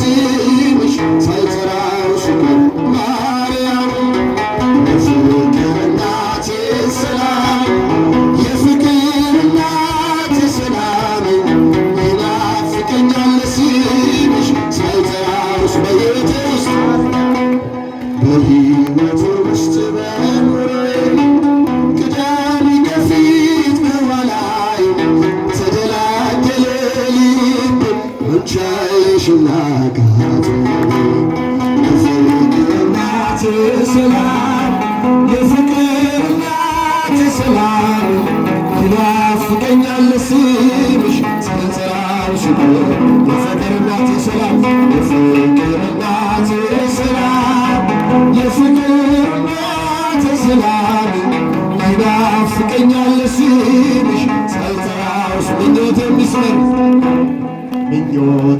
ስምሽ ሳይጠራሽ ማርያም የፍቅር እናቴ ሰላም የፍቅር እናቴ ሰላም ይናፍቀኛል ስምሽ ሳይጠራሽ በሕይወቴ ውስጥ በሕይወቴ ውስጥ በኑሮዬ ቅዳሜ ከፊት በኋላዬ ተደላደለ ልቤ አንቺ አየሽና ጋት የፍቅር እናቴ ሰላም የፍቅር እናቴ ሰላም ይናፍቀኛል ስምሽ ሳይጠራሽ የፍቅር እናቴ ሰላም የፍቅር እናቴ ሰላም የፍቅር እናቴ ሰላም ይናፍቀኛል ስምሽ ሳይጠራሽ ምኞቴ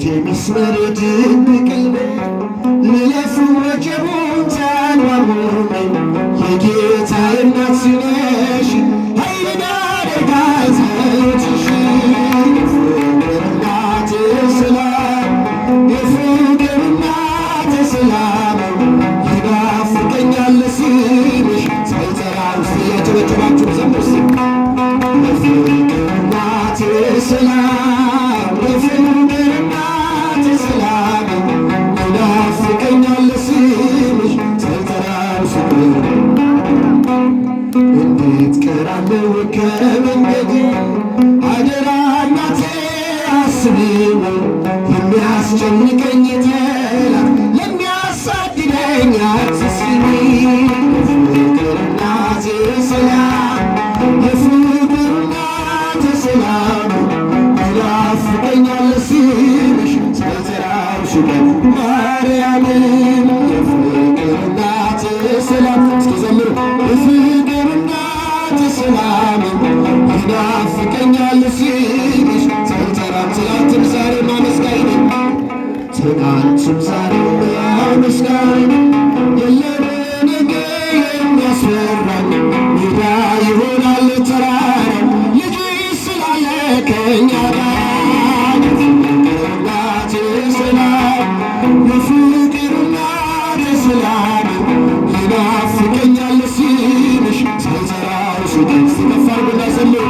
የሚስመር ድንቅ ልቤ ልለፍ ወጀቡን ተኗርኩ የጌታዬ እናት ነሽ ኃይልን ያደርጋል ጸሎትሽ የፍቅር እናቴ ሰላም የፍቅር እናቴ ሰላም ይናፍቀኛል ስምሽ ሳይጠራሽ እያጨበጨባችሁ ዘምሩ የፍቅር እናቴ ሰላም የፍቅር እናቴ ሰላም ይናፍቀኛል ስምሽ ሳይጠራሽ እንዴት ቀራለሁ ከመንገድ አደራ እናቴ አስቢኝ የሚያስጨንቀኝ ጠላት ለሚያሳድደኝ አትስሚ የፍቅር እናቴ ሰላም የፍቅር እናቴ ሰላም ይናፍቀኛል ስምሽ ሳይጠራሽ ማርያምን የፍቅር እናቴ ሰላም እስኪ ዘምሩ የፍቅር እናቴ ሰላም ይናፍቀኛል ስምሽ ሳይጠራሽ ትናንትም ዛሬም አመስጋኝ ነኝ ትናንትም ዛሬም አመስጋኝ የለም ነገ የሚያስፈራኝ ሜዳ ይሆናል ተራራ ልጅሽ ስላለ ከእኛ ጋር የፍቅር እናቴ ሰላም የፍቅር እናቴ ሰላም ይናፍቀኛል ስምሽ ሳይጠራሽ ከፍ አድርጉና ዘምሩ